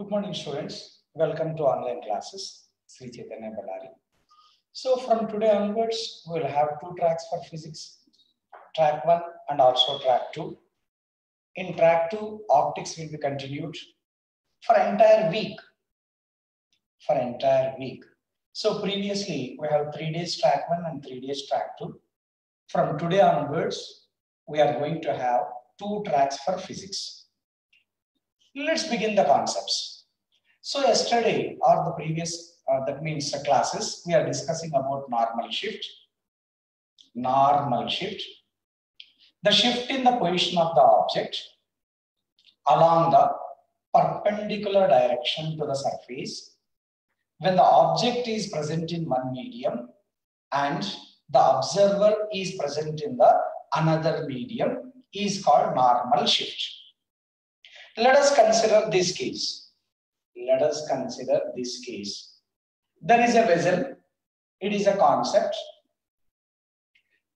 Good morning, students. Welcome to online classes. Sri Chaitanya Ballari. So from today onwards, we will have two tracks for physics, track 1 and also track 2. In track 2, optics will be continued for entire week. So previously, we have 3 days track 1 and 3 days track 2. From today onwards, we are going to have 2 tracks for physics. Let's begin the concepts. So yesterday or the previous, that means the classes, we are discussing about normal shift. The shift in the position of the object along the perpendicular direction to the surface when the object is present in one medium and the observer is present in the another medium is called normal shift. Let us consider this case. There is a vessel. It is a concept.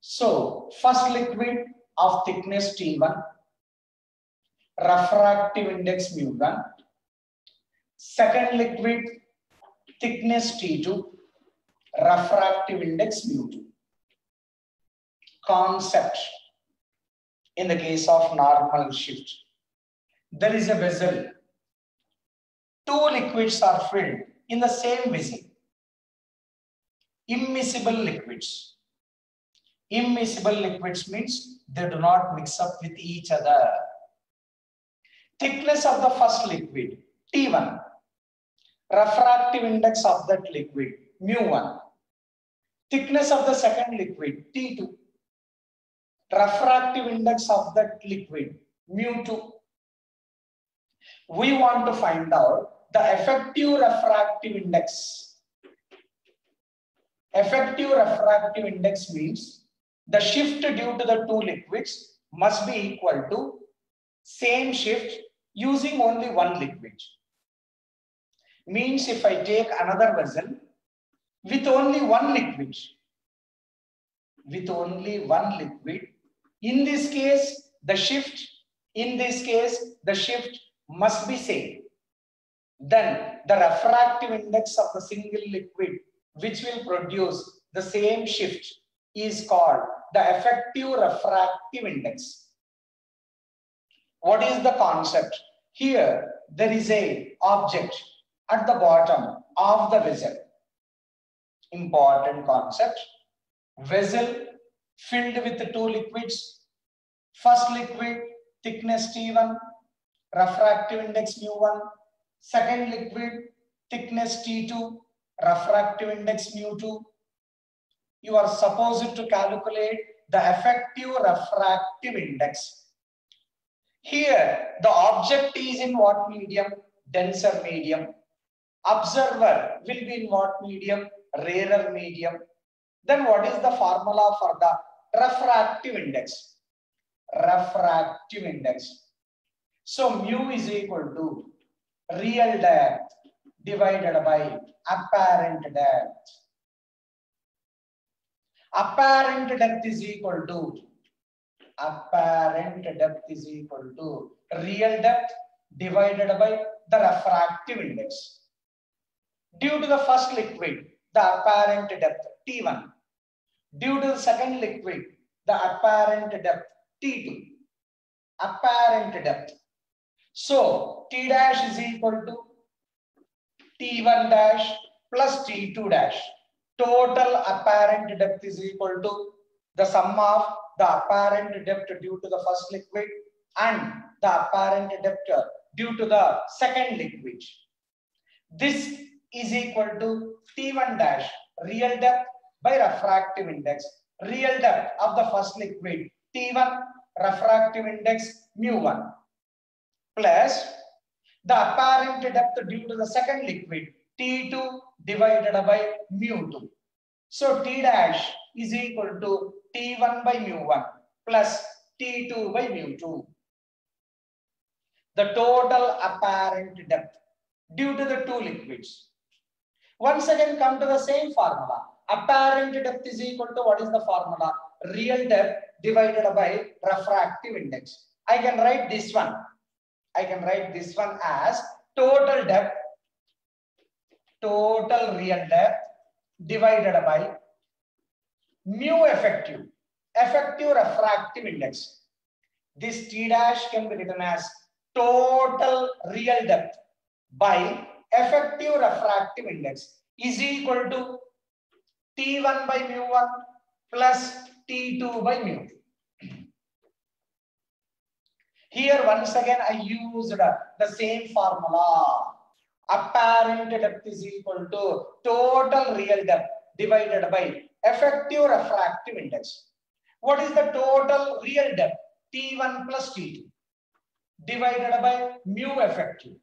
So, first liquid of thickness T1, refractive index mu1. Second liquid, thickness T2, refractive index mu2. Concept in the case of normal shift. There is a vessel. 2 liquids are filled in the same vessel. Immiscible liquids. Immiscible liquids means they do not mix up with each other. Thickness of the first liquid, T1. Refractive index of that liquid, mu1. Thickness of the second liquid, T2. Refractive index of that liquid, mu2. We want to find out the effective refractive index. Effective refractive index means the shift due to the 2 liquids must be equal to same shift using only one liquid. Means if I take another vessel with only one liquid, in this case the shift must be same. Then the refractive index of the single liquid which will produce the same shift is called the effective refractive index. What is the concept? Here there is a object at the bottom of the vessel. Important concept. Vessel filled with 2 liquids. First liquid, thickness T1, refractive index mu1. Second liquid, thickness T2, refractive index mu2. You are supposed to calculate the effective refractive index. Here, the object is in what medium? Denser medium. Observer will be in what medium? Rarer medium. Then what is the formula for the refractive index? So mu is equal to real depth divided by apparent depth. Apparent depth is equal to real depth divided by the refractive index. Due to the first liquid, the apparent depth T1. Due to the second liquid, the apparent depth T2. Apparent depth. So T dash is equal to T1 dash plus T2 dash. Total apparent depth is equal to the sum of the apparent depth due to the first liquid and the apparent depth due to the second liquid. This is equal to T1 dash real depth by refractive index. Real depth of the first liquid T1, refractive index mu1, plus the apparent depth due to the second liquid T2 divided by mu2. So T dash is equal to T1 by mu1 plus T2 by mu2. The total apparent depth due to the 2 liquids. Once again come to the same formula. Apparent depth is equal to what is the formula? Real depth divided by refractive index. I can write this one as total depth, total real depth divided by mu effective, effective refractive index. This T dash can be written as total real depth by effective refractive index is equal to T1 by mu1 plus T2 by mu2. Here once again I used the same formula. Apparent depth is equal to total real depth divided by effective refractive index. What is the total real depth? T1 plus T2 divided by mu effective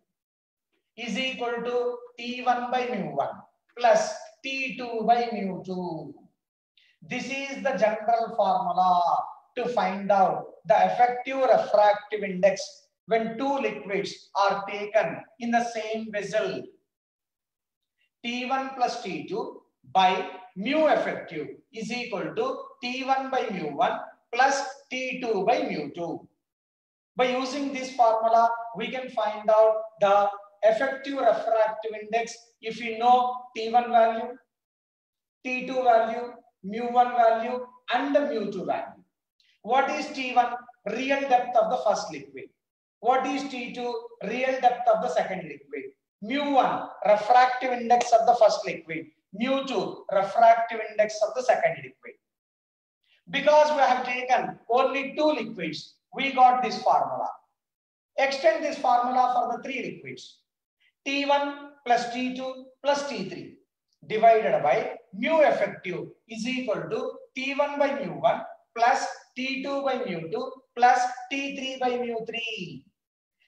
is equal to T1 by mu1 plus T2 by mu2. This is the general formula to find out the effective refractive index when two liquids are taken in the same vessel. T1 plus T2 by mu effective is equal to T1 by mu1 plus T2 by mu2. By using this formula, we can find out the effective refractive index if we know T1 value, T2 value, mu1 value, and the mu2 value. What is T1? Real depth of the first liquid. What is T2? Real depth of the second liquid. Mu1, refractive index of the first liquid. Mu2, refractive index of the second liquid. Because we have taken only two liquids, we got this formula. Extend this formula for the three liquids. T1 plus T2 plus T3 divided by mu effective is equal to T1 by mu1 plus T2 by mu2 plus T3 by mu3.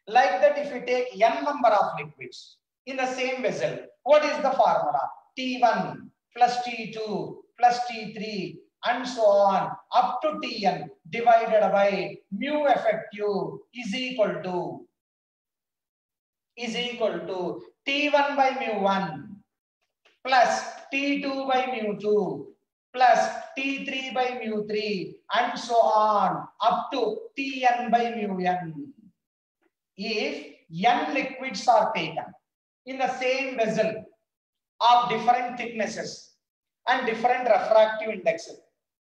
Like that, if you take n number of liquids in the same vessel, what is the formula? T1 plus T2 plus T3 and so on up to Tn divided by mu effective is equal to T1 by mu1 plus T2 by mu2 plus T3 by mu3 and so on up to Tn by mu(n). If n liquids are taken in the same vessel of different thicknesses and different refractive indexes,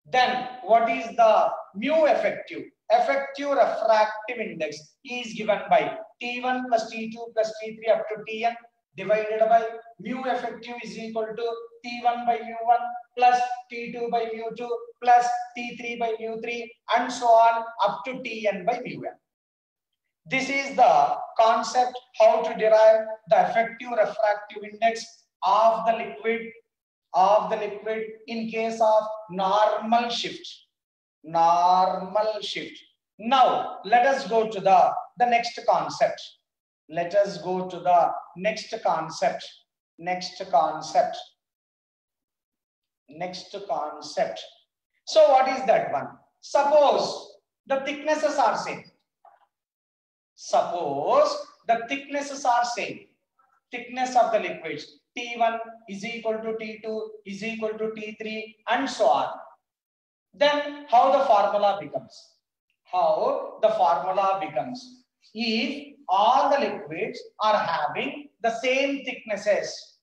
then what is the mu effective? Effective refractive index is given by T1 plus T2 plus T3 up to Tn divided by mu effective is equal to T1 by mu1 plus T2 by mu2 plus T3 by mu3 and so on up to Tn by mu(n). This is the concept how to derive the effective refractive index of the liquid in case of normal shift. Now let us go to the next concept. Let us go to the next concept. So what is that one? Suppose the thicknesses are same. Thickness of the liquids. T1 is equal to T2 is equal to T3 and so on. Then how the formula becomes? If all the liquids are having the same thicknesses,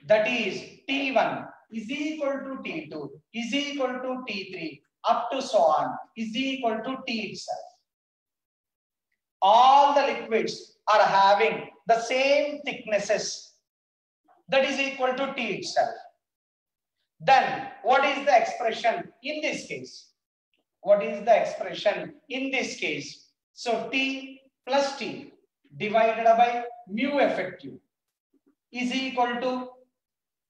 that is T1 is equal to T2 is equal to T3 up to so on is equal to T itself. All the liquids are having the same thicknesses, that is equal to T itself. Then what is the expression in this case? So T plus T divided by mu effective is equal to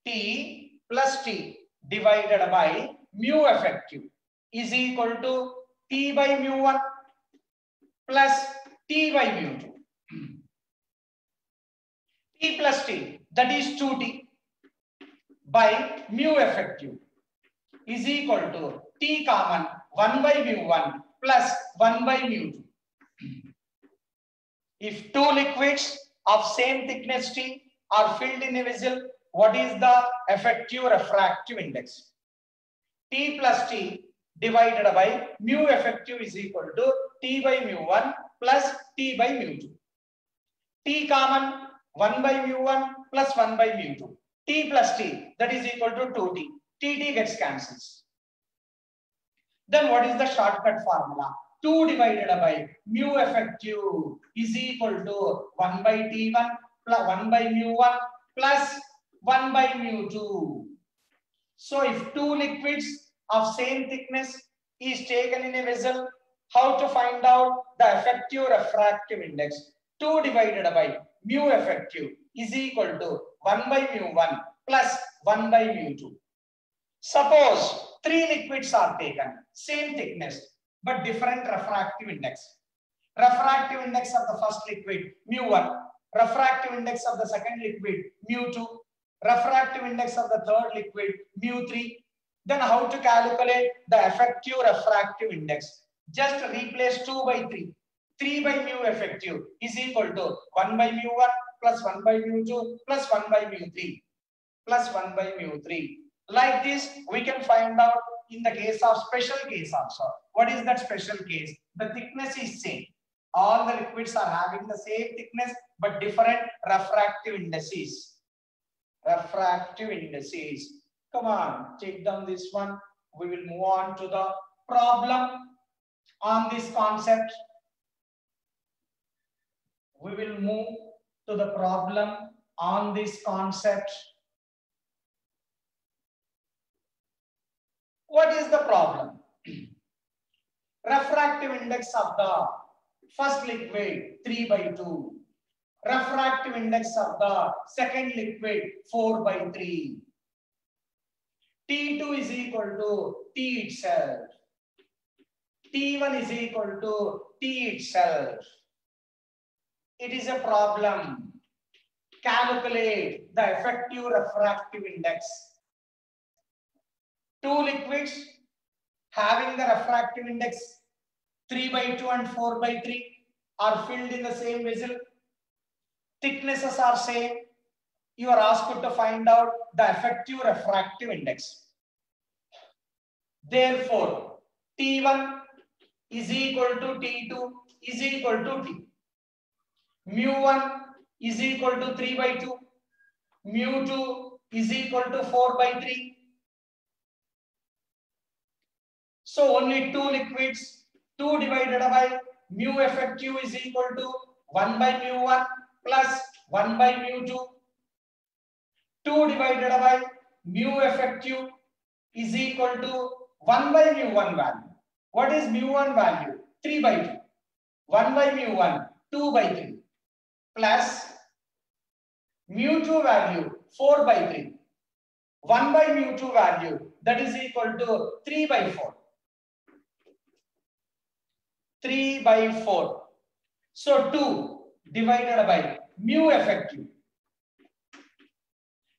T plus T divided by mu effective is equal to T by mu1 plus T by mu2. T plus T, that is 2T by mu effective is equal to T common 1 by mu1 plus 1 by mu2. If two liquids of same thickness T are filled in a vessel, what is the effective refractive index? T plus T divided by mu effective is equal to T by mu1 plus T by mu2. T common 1 by mu1 plus 1 by mu2. T plus T, that is equal to 2T. TT gets cancels. Then what is the shortcut formula? 2 divided by mu effective is equal to 1 by T1 plus 1 by mu1 plus 1 by mu2. So if two liquids of same thickness is taken in a vessel, how to find out the effective refractive index? 2 divided by mu effective is equal to 1 by mu1 plus 1 by mu2. Suppose 3 liquids are taken, same thickness, but different refractive index. Refractive index of the first liquid, mu1. Refractive index of the second liquid, mu2. Refractive index of the third liquid, mu3. Then how to calculate the effective refractive index? Just replace 2 by 3. 3 by mu effective is equal to 1 by mu1 plus 1 by mu2 plus 1 by mu3 plus 1 by mu3. Like this, we can find out in the case of special case also. What is that special case? The thickness is same. All the liquids are having the same thickness but different refractive indices. Refractive indices. Come on, take down this one. We will move on to the problem on this concept. We will move to the problem on this concept. What is the problem? Refractive index of the first liquid 3 by 2. Refractive index of the second liquid 4 by 3. T2 is equal to T itself. T1 is equal to T itself. It is a problem. Calculate the effective refractive index. Two liquids having the refractive index 3 by 2 and 4 by 3 are filled in the same vessel. Thicknesses are same. You are asked to find out the effective refractive index. Therefore, T1 is equal to T2 is equal to T. Mu1 is equal to 3 by 2. Mu2 is equal to 4 by 3. So only two liquids, 2 divided by mu effective is equal to 1 by mu1 plus 1 by mu2. 2 divided by mu effective is equal to 1 by mu1 value. What is mu1 value? 3 by 2. 1 by mu1, 2 by 3. Plus mu2 value, 4 by 3. 1 by mu2 value, that is equal to 3 by 4. 3 by 4. So 2 divided by mu effective.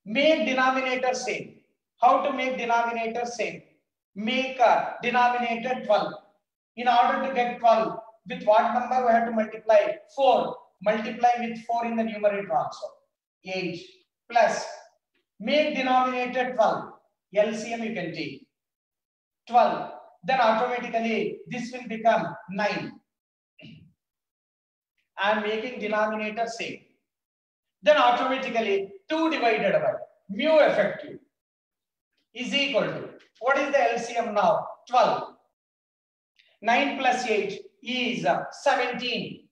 Make denominator same. How to make denominator same? Make a denominator 12. In order to get 12, with what number we have to multiply? 4. Multiply with 4 in the numerator also. 8 plus. Make denominator 12. LCM you can take. 12. Then automatically this will become 9. I am making denominator same. Then automatically 2 divided by mu effective is equal to, what is the LCM now? 12. 9 plus 8 is 17.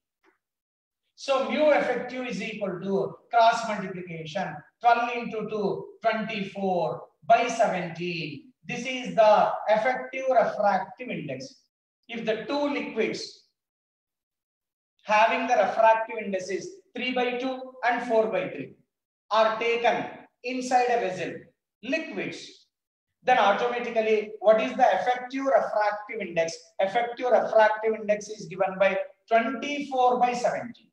So mu effective is equal to cross multiplication 12 into 2, 24 by 17. This is the effective refractive index. If the two liquids having the refractive indices 3 by 2 and 4 by 3 are taken inside a vessel, liquids, then automatically what is the effective refractive index? Effective refractive index is given by 24 by 17.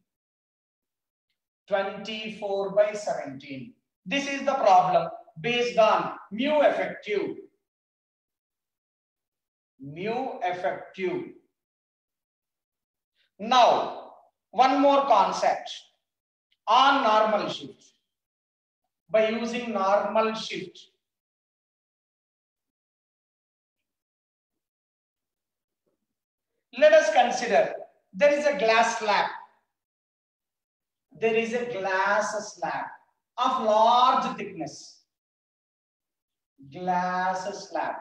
24 by 17. This is the problem based on mu effective. Mu effective. Now, one more concept on normal shift. By using normal shift, let us consider there is a glass slab. there is a glass slab of large thickness. Glass slab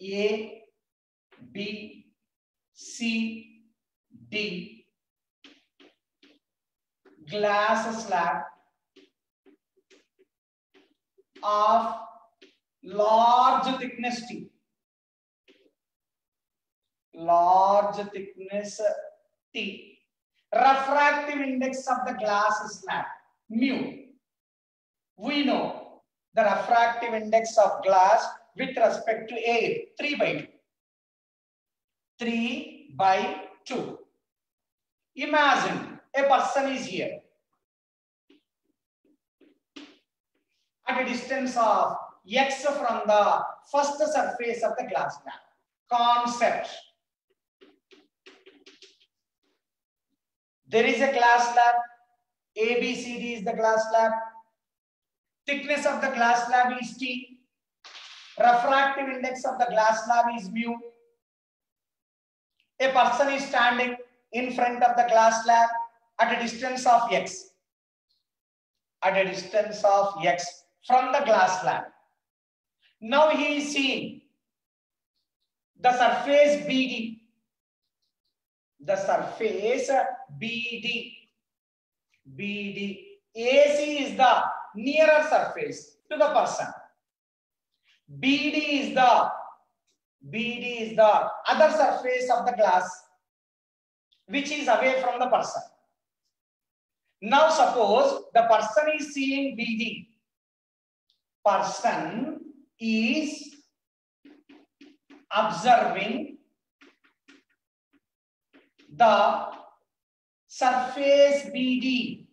A, B, C, D. Glass slab of large thickness T. Large thickness T. Refractive index of the glass slab mu. We know the refractive index of glass with respect to air 3/2. 3/2. Imagine a person is here at a distance of x from the first surface of the glass slab. Concept. There is a glass slab. A, B, C, D is the glass slab. Thickness of the glass slab is T. Refractive index of the glass slab is mu. A person is standing in front of the glass slab at a distance of x. At a distance of x from the glass slab. Now he is seeing the surface BD. The surface BD. AC is the nearer surface to the person. BD is the other surface of the glass which is away from the person. Now suppose the person is seeing BD. Person is observing the surface BD.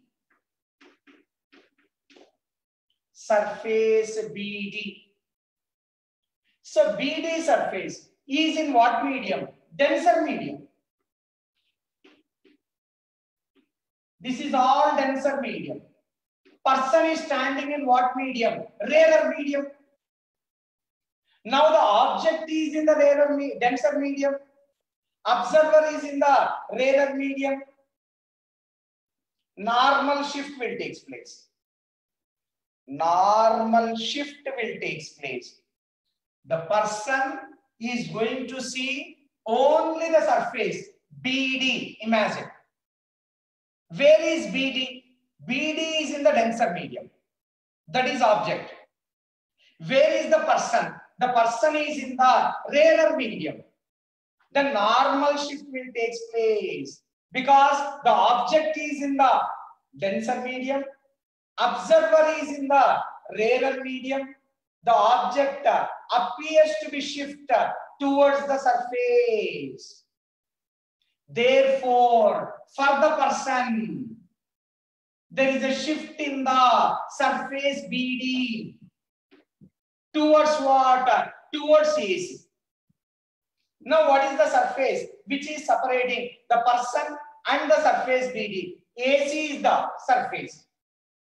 Surface BD. So BD surface is in what medium? Denser medium. This is all denser medium. Person is standing in what medium? Rarer medium. Now the object is in the denser medium. Observer is in the rarer medium. Normal shift will take place. Normal shift will take place. The person is going to see only the surface BD. Imagine. Where is BD? BD is in the denser medium. That is object. Where is the person? The person is in the rarer medium. The normal shift will take place because the object is in the denser medium. Observer is in the rarer medium. The object appears to be shifted towards the surface. Therefore, for the person, there is a shift in the surface BD towards what? Towards AC. Now, what is the surface which is separating the person and the surface BD? AC is the surface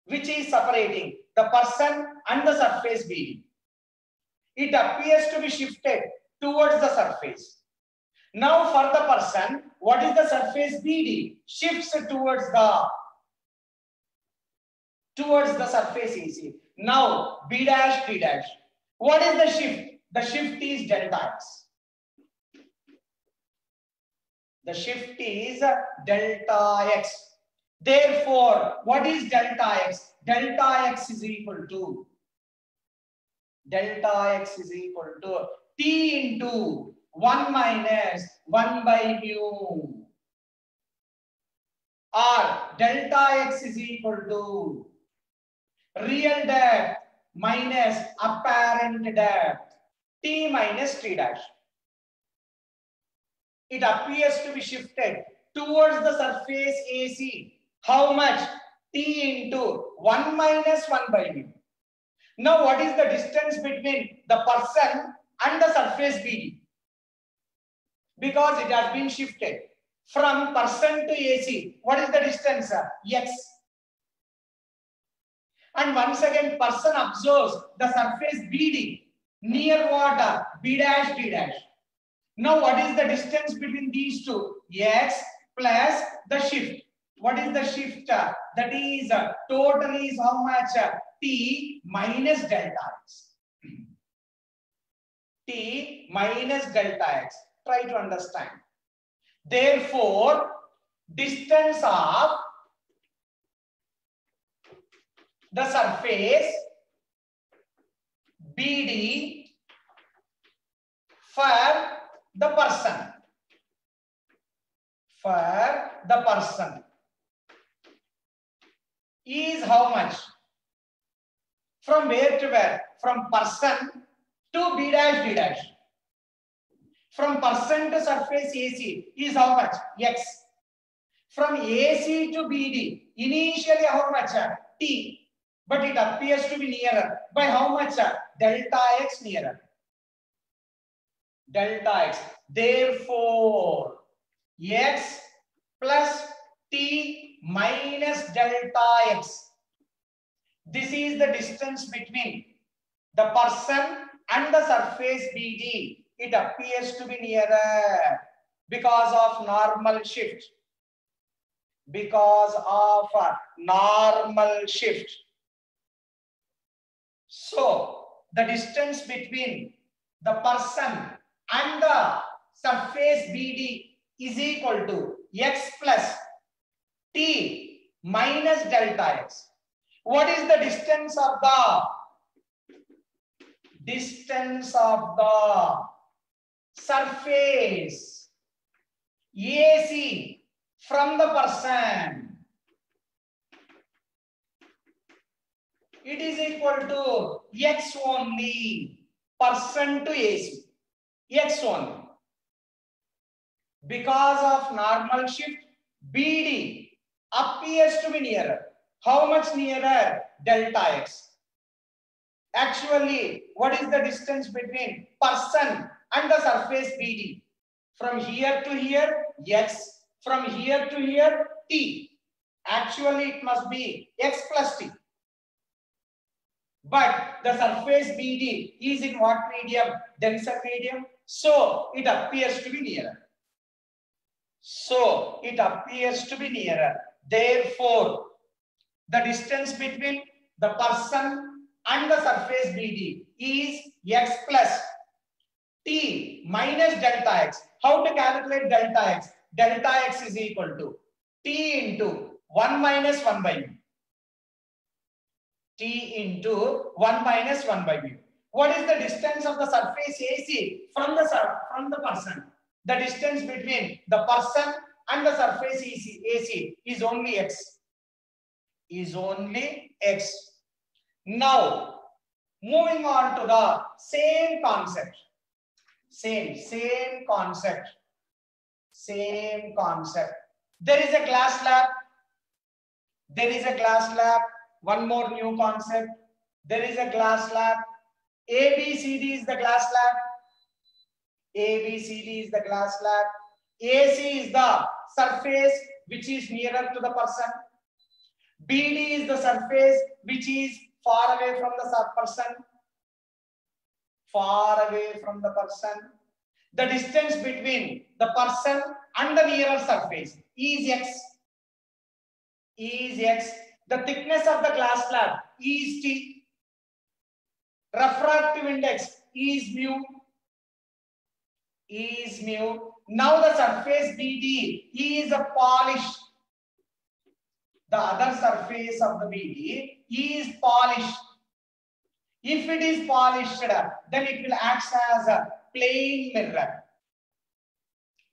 which is separating the person and the surface BD. It appears to be shifted towards the surface. Now, for the person, what is the surface BD? Shifts towards the surface AC. Now, B dash, B dash. What is the shift? The shift is delta X. The shift is delta X. Therefore, what is delta X? Delta X is equal to T into 1 minus 1 by mu. Or delta X is equal to real depth minus apparent depth. T minus T dash. It appears to be shifted towards the surface AC. How much? T into 1 minus 1 by mu. Now, what is the distance between the person and the surface BD? Because it has been shifted from person to AC. What is the distance? X. And once again, person observes the surface BD near water, B dash, D dash. Now, what is the distance between these two? X plus the shift. What is the shift? That is total is how much? T minus delta x. T minus delta x. Try to understand. Therefore, distance of the surface BD for the person. For the person is how much? From where to where? From person to B dash D dash. From person to surface AC is how much? X. From AC to BD, initially how much? T. But it appears to be nearer. By how much? Delta X nearer. Delta X. Therefore, X plus T minus delta X. This is the distance between the person and the surface BD. It appears to be nearer because of normal shift. Because of normal shift. So, the distance between the person and the surface BD is equal to X plus T minus delta X. What is the distance of the surface AC from the person? It is equal to X only, person to AC, X only. Because of normal shift, BD appears to be nearer. How much nearer? Delta X. Actually, what is the distance between person and the surface BD? From here to here, X. From here to here, T. Actually, it must be X plus T. But the surface BD is in what medium? Denser medium. So, it appears to be nearer. So, it appears to be nearer. Therefore, the distance between the person and the surface BD is X plus T minus delta X. How to calculate delta X? Delta X is equal to T into 1 minus 1 by mu. T into 1 minus 1 by mu. What is the distance of the surface AC from the person? The distance between the person and the surface AC is only X. Is only X. Now, moving on to the same concept. Same concept. Same concept. There is a glass slab. There is a glass slab. One more new concept. There is a glass slab. ABCD is the glass slab. ABCD is the glass slab. AC is the surface which is nearer to the person. BD is the surface which is far away from the person. Far away from the person. The distance between the person and the nearer surface is X. Is X. The thickness of the glass slab is T. Refractive index is mu. Is mu. Now the surface BD is a polished. The other surface of the BD is polished. If it is polished, then it will act as a plane mirror.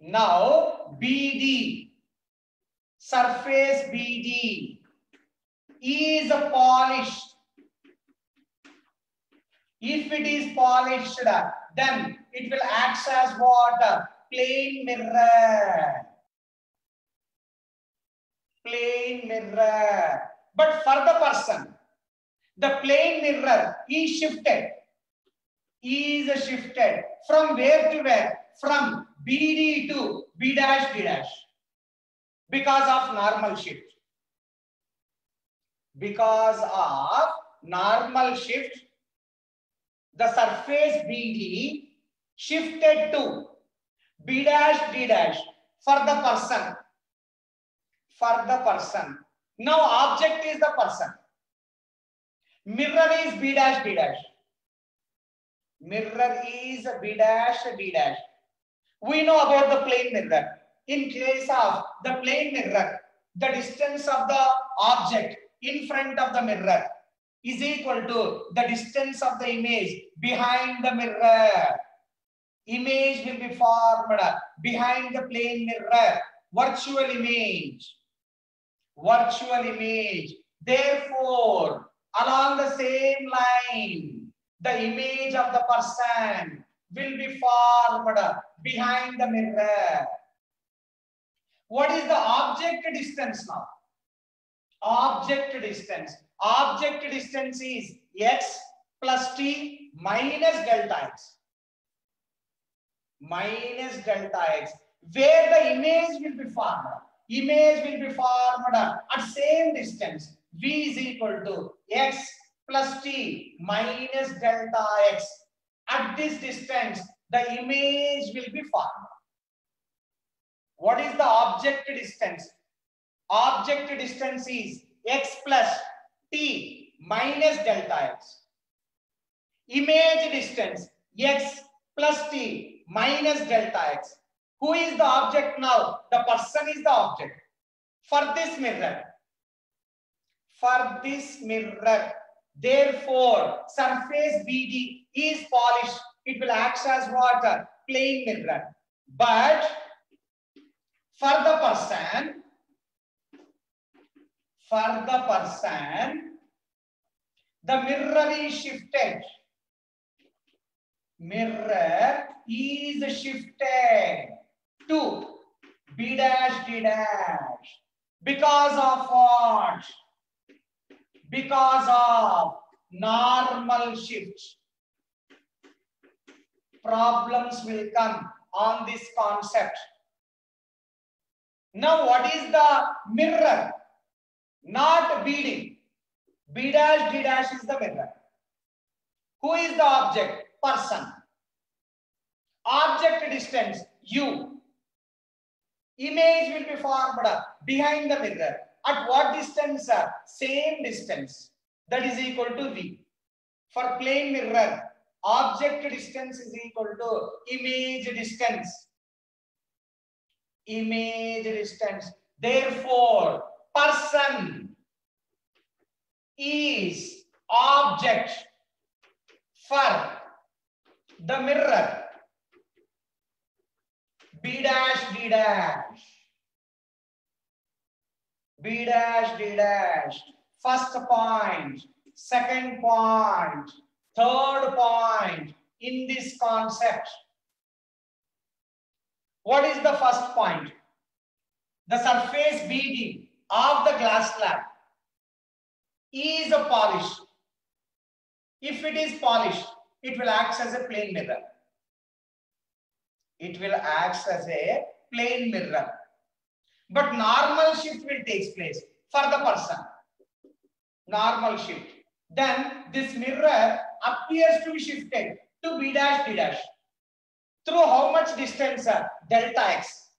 Now BD, surface BD is a polished. If it is polished, then it will act as what? Plane mirror. Plane mirror. But for the person, the plane mirror is shifted. Is shifted from where to where? From BD to B dash D dash. Because of normal shift. Because of normal shift, the surface BD shifted to B dash D dash for the person. for the person. Now object is the person. Mirror is B dash B dash. Mirror is B dash B dash. We know about the plane mirror. In case of the plane mirror, the distance of the object in front of the mirror is equal to the distance of the image behind the mirror. Image will be formed behind the plane mirror. Virtual image. Virtual image. Therefore, along the same line, the image of the person will be formed behind the mirror. What is the object distance now? Object distance. Object distance is x plus t minus delta x. Minus delta x. Where the image will be formed. Image will be formed at same distance. V is equal to x plus t minus delta x. At this distance, the image will be formed. What is the object distance? Object distance is x plus t minus delta x. Image distance x plus t minus delta x. Who is the object now? The person is the object. For this mirror. For this mirror. Therefore, surface BD is polished. It will act as what? Plane mirror. But for the person, the mirror is shifted. Mirror is shifted to B dash D dash. Because of what? Because of normal shift. Problems will come on this concept. Now, what is the mirror? Not BD. B dash D dash is the mirror. Who is the object? Person. Object distance U. Image will be formed behind the mirror. At what distance? Same distance. That is equal to V. For plane mirror, object distance is equal to image distance. Image distance. Therefore, person is object for the mirror. B dash D dash. B dash D dash. First point, second point, third point in this concept. What is the first point? The surface BD of the glass slab is a polished. If it is polished, it will act as a plane mirror. It will act as a plane mirror. But normal shift will take place for the person. Normal shift. Then this mirror appears to be shifted to B dash D dash. Through how much distance? Delta x.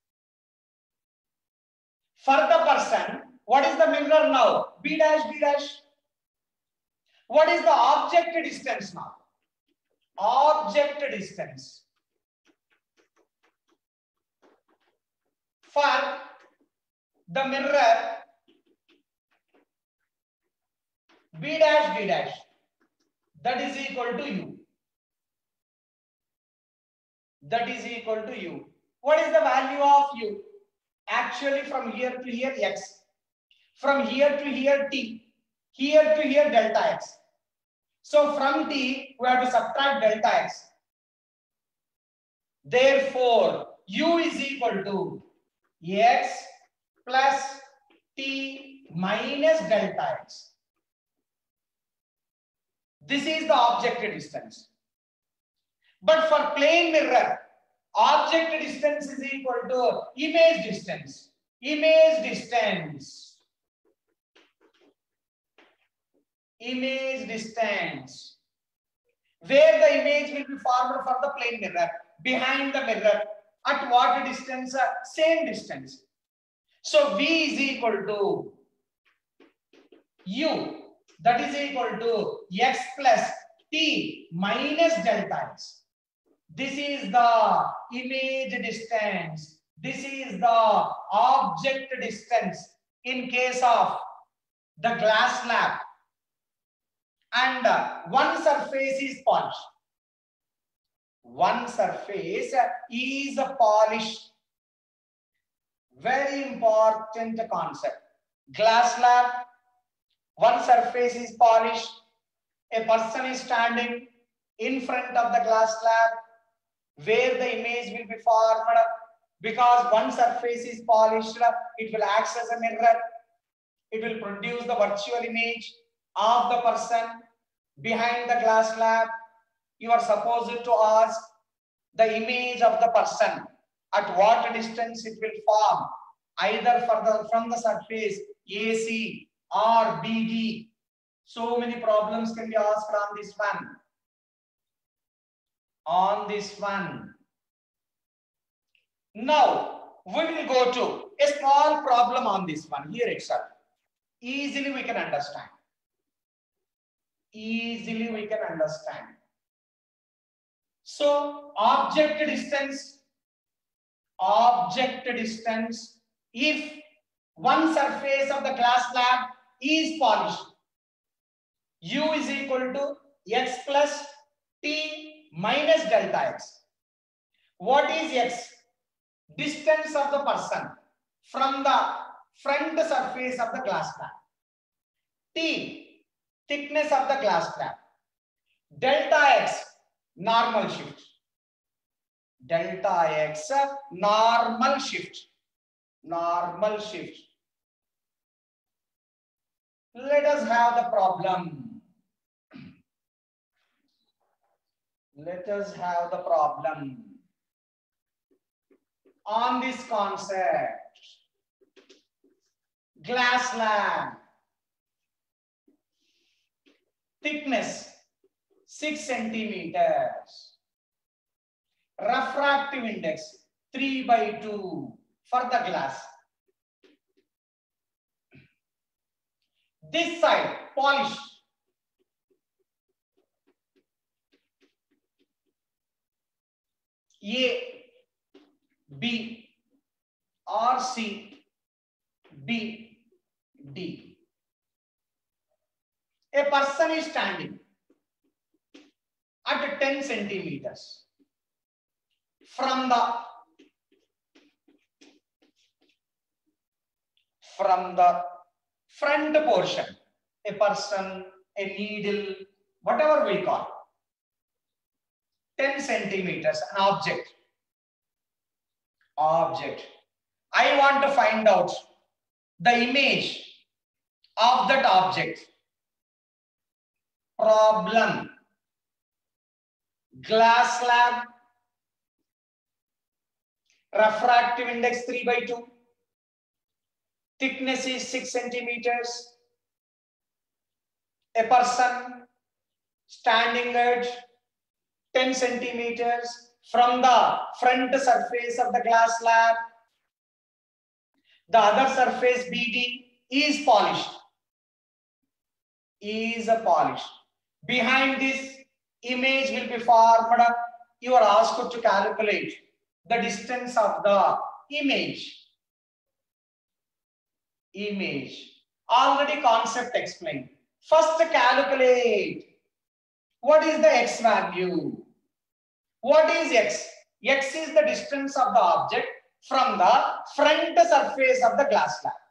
For the person, what is the mirror now? B dash D dash. What is the object distance now? Object distance. For the mirror B dash D dash, that is equal to U. That is equal to U. What is the value of U? Actually, from here to here x, from here to here t, here to here delta x. So from t we have to subtract delta x. Therefore, U is equal to x plus t minus delta x. This is the object distance. But for plane mirror, object distance is equal to image distance. Image distance. Image distance. Where the image will be formed for the plane mirror? Behind the mirror. At what distance? Same distance. So V is equal to U, that is equal to X plus T minus delta X. This is the image distance. This is the object distance in case of the glass slab. And one surface is polished. One surface is polished. Very important concept. Glass slab, one surface is polished. A person is standing in front of the glass slab where the image will be formed. Because one surface is polished, it will act as a mirror. It will produce the virtual image of the person behind the glass slab. You are supposed to ask the image of the person at what distance it will form, either from the surface AC or BD. So many problems can be asked on this one. On this one. Now we will go to a small problem on this one here itself. Easily we can understand. Easily we can understand. So object distance, if one surface of the glass slab is polished, U is equal to X plus T minus delta X. What is X? Distance of the person from the front surface of the glass slab. T, thickness of the glass slab. Delta X, normal shift. Delta X, normal shift. Normal shift. Let us have the problem. Let us have the problem on this concept. Glass slab, thickness 6 centimeters, refractive index 3/2 for the glass. This side polished, A, B or C, B, D. A person is standing at 10 centimeters from the front portion. A person, a needle, whatever we call. 10 centimeters, an object. I want to find out the image of that object. Problem. Glass slab, refractive index 3/2, thickness is 6 centimeters. A person standing at 10 centimeters from the front surface of the glass slab. The other surface BD is polished. Behind this image will be formed. You are asked to calculate the distance of the image. Already concept explained. First calculate what is the X value. What is X? X is the distance of the object from the front surface of the glass slab.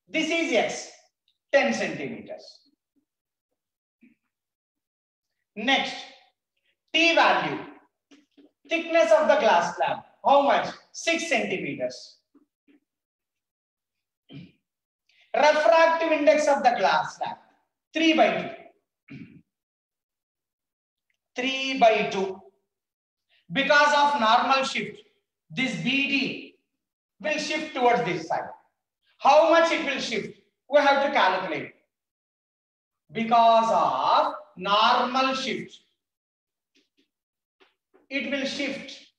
This is X, 10 centimeters. Next, T value. Thickness of the glass slab. How much? 6 centimeters. Refractive index of the glass slab. 3/2. 3/2. Because of normal shift, this BD will shift towards this side. How much it will shift? We have to calculate. Because of normal shift, it will shift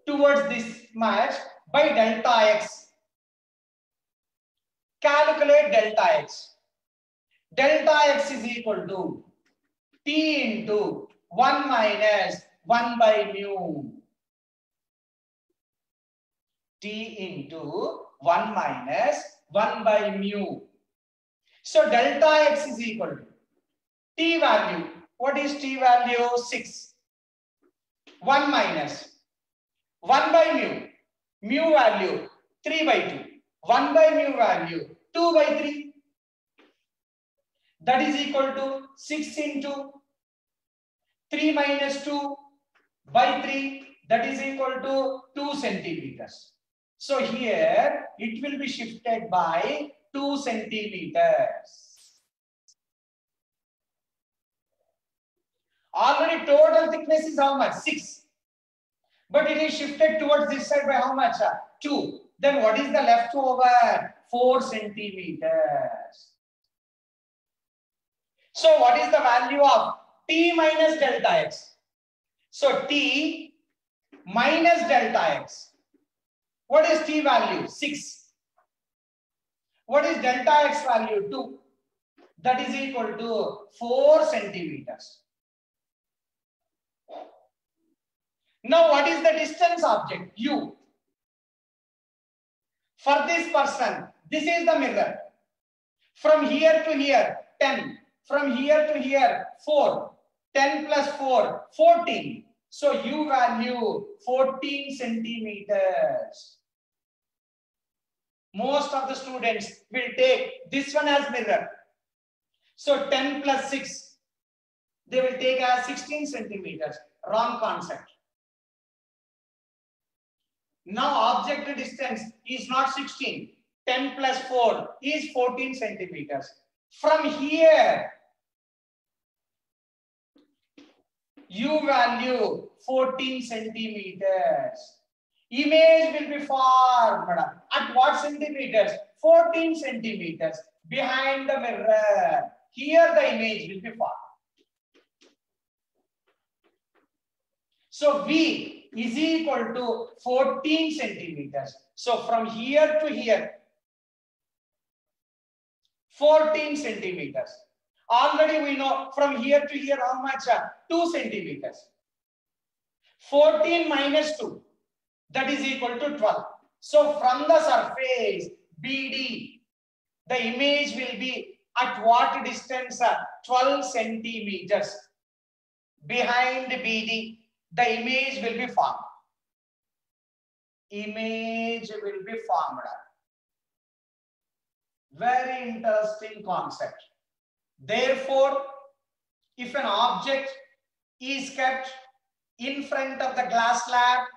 towards this much by delta X. calculate delta x. Delta x is equal to t into 1 minus 1 by mu. T into 1 minus 1 by mu. So delta x is equal to t value. What is t value? 6. 1 minus 1 by mu. Mu value 3 by 2. 1 by mu value 2 by 3. That is equal to 6 into 3 minus 2 by 3. That is equal to 2 centimeters. So here it will be shifted by 2 centimeters. Already total thickness is how much? 6. But it is shifted towards this side by how much? 2. Then what is the leftover? 4 centimeters. So what is the value of t minus delta x? So t minus delta x. What is t value? 6. What is delta x value? 2. That is equal to 4 centimeters. Now what is the distance object? U. For this person, this is the mirror. From here to here, 10. From here to here, 4. 10 plus 4, 14. So U value 14 centimeters. Most of the students will take this one as mirror. So 10 plus 6, they will take as 16 centimeters. Wrong concept. Now object distance is not 16. 10 plus 4 is 14 centimeters. From here, U value 14 centimeters. Image will be formed at what centimeters? 14 centimeters behind the mirror. Here the image will be formed. So V is equal to 14 centimeters. So from here to here, 14 centimeters. Already we know from here to here how much? 2 centimeters. 14 minus 2, that is equal to 12. So from the surface BD, the image will be at what distance? 12 centimeters. Behind BD, the image will be formed. Image will be formed. Very interesting concept. Therefore, if an object is kept in front of the glass slab,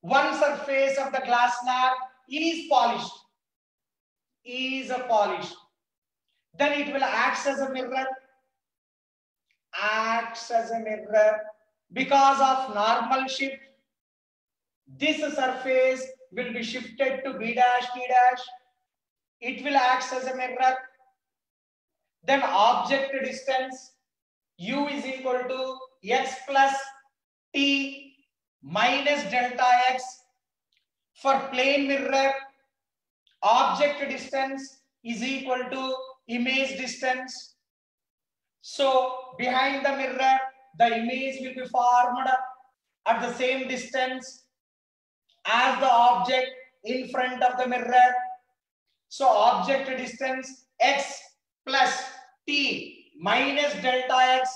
one surface of the glass slab is polished, then it will act as a mirror. Because of normal shift, this surface will be shifted to B dash, T dash. It will act as a mirror. Then object distance U is equal to x plus t minus delta x. For plane mirror, object distance is equal to image distance. So behind the mirror, the image will be formed at the same distance as the object in front of the mirror. So object distance x plus t minus delta x,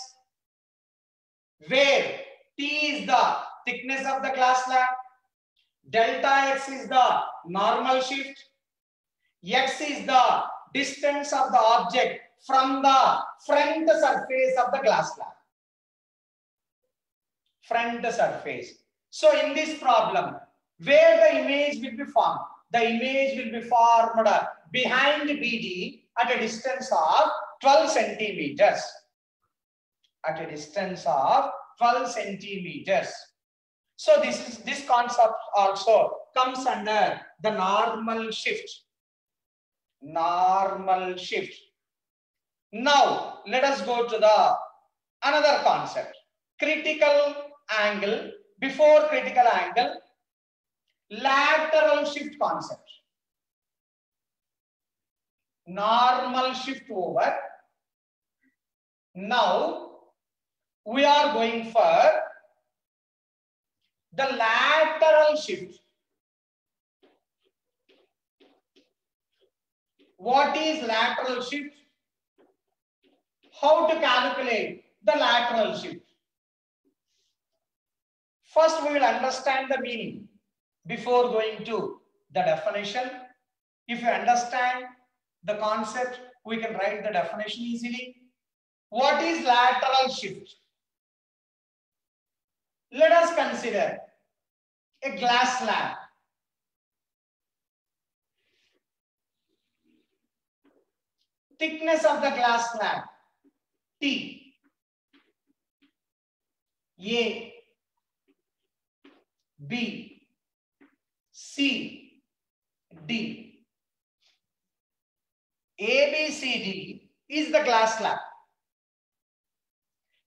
where t is the thickness of the glass slab, delta x is the normal shift, x is the distance of the object from the front surface of the glass slab. Front surface. So in this problem, where the image will be formed? The image will be formed behind BD at a distance of 12 centimeters. At a distance of 12 centimeters. So this concept also comes under the normal shift. Normal shift. Now let us go to the another concept. Critical angle. Before critical angle, lateral shift concept. Normal shift over. Now we are going for the lateral shift. What is lateral shift? How to calculate the lateral shift? First, we will understand the meaning before going to the definition. If you understand the concept, we can write the definition easily. What is lateral shift? Let us consider a glass slab. Thickness of the glass slab T. A, B, C, D. A, B, C, D is the glass slab.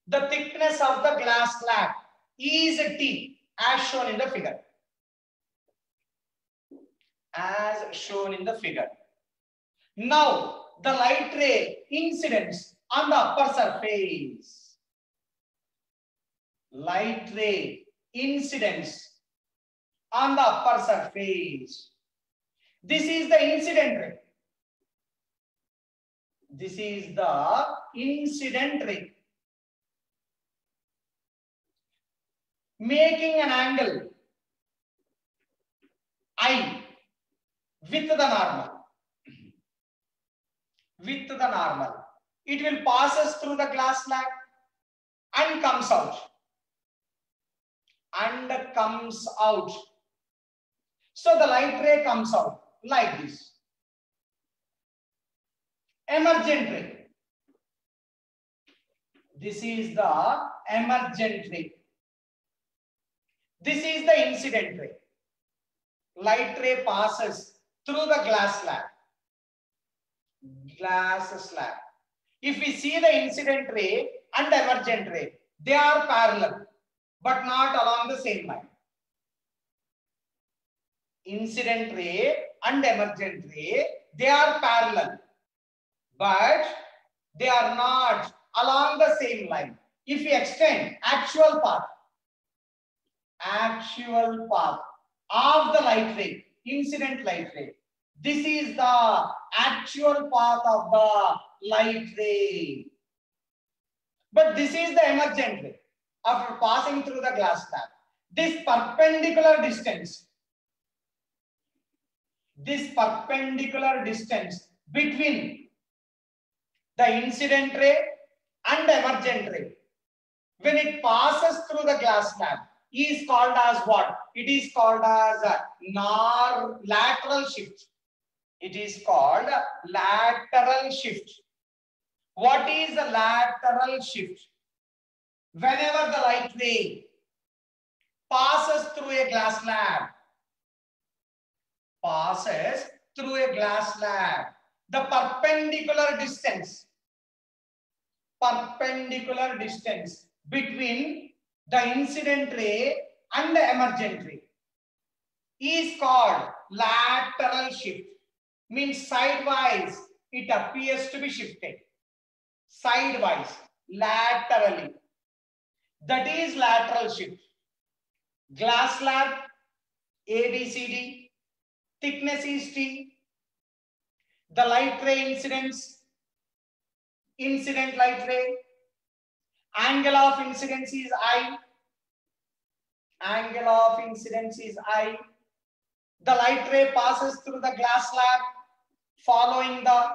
The thickness of the glass slab is T, as shown in the figure. As shown in the figure. Now, the light ray incidence on the upper surface. Light ray incidence on the upper surface. This is the incident ray. This is the incident ray. Making an angle I with the normal. With the normal. It will passes through the glass slab and comes out. And comes out. So the light ray comes out like this. Emergent ray. This is the emergent ray. This is the incident ray. Light ray passes through the glass slab. Glass slab. If we see the incident ray and emergent ray, they are parallel but not along the same line. Incident ray and emergent ray, they are parallel but they are not along the same line. If we extend actual path of the light ray, incident light ray, this is the actual path of the light ray. But this is the emergent ray after passing through the glass slab. This perpendicular distance between the incident ray and emergent ray, when it passes through the glass slab, is called as what? It is called as a lateral shift. It is called lateral shift. What is a lateral shift? Whenever the light ray passes through a glass slab, the perpendicular distance between the incident ray and the emergent ray is called lateral shift. Means sidewise it appears to be shifted. Sidewise, laterally. That is lateral shift. Glass slab ABCD, thickness is T. The light ray incidence, incident light ray, angle of incidence is I. Angle of incidence is I. The light ray passes through the glass slab following the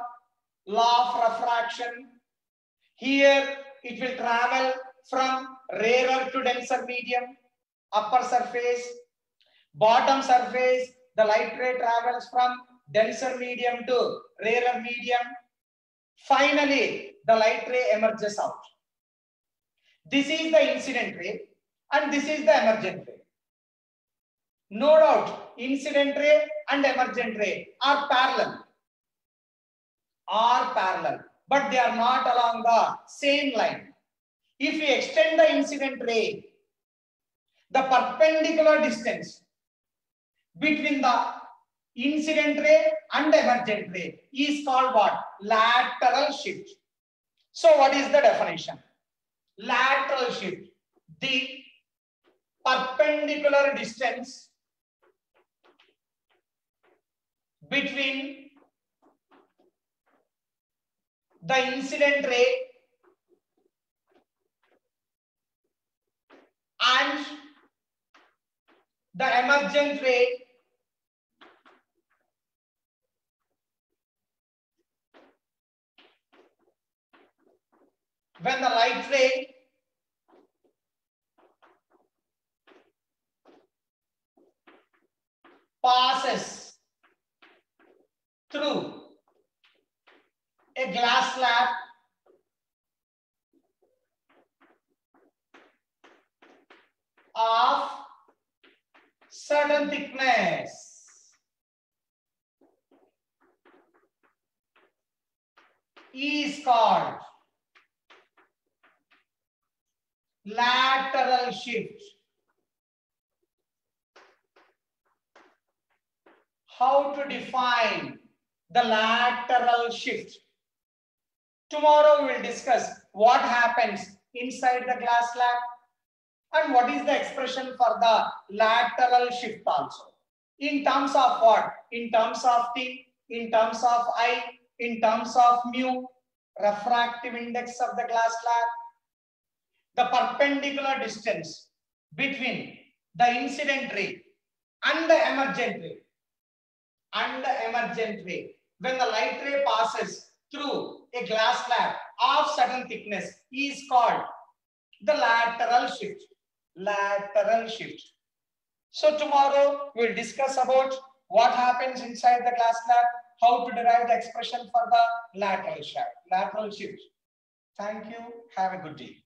law of refraction. Here it will travel from rarer to denser medium, upper surface, bottom surface. The light ray travels from denser medium to rarer medium. Finally, the light ray emerges out. This is the incident ray and this is the emergent ray. No doubt, incident ray and emergent ray are parallel, but they are not along the same line. If we extend the incident ray, the perpendicular distance between the incident ray and emergent ray is called what? Lateral shift. So what is the definition? Lateral shift, the perpendicular distance between the incident ray and the emergent ray when the light ray passes through a glass slab of certain thickness. Is called lateral shift. How to define the lateral shift? Tomorrow we will discuss what happens inside the glass slab and what is the expression for the lateral shift also. In terms of what? In terms of T, in terms of I, in terms of mu, refractive index of the glass slab, the perpendicular distance between the incident ray and the emergent ray. When the light ray passes through a glass slab of certain thickness is called the lateral shift. Lateral shift. So tomorrow we'll discuss about what happens inside the glass slab, how to derive the expression for the lateral shift. Thank you. Have a good day.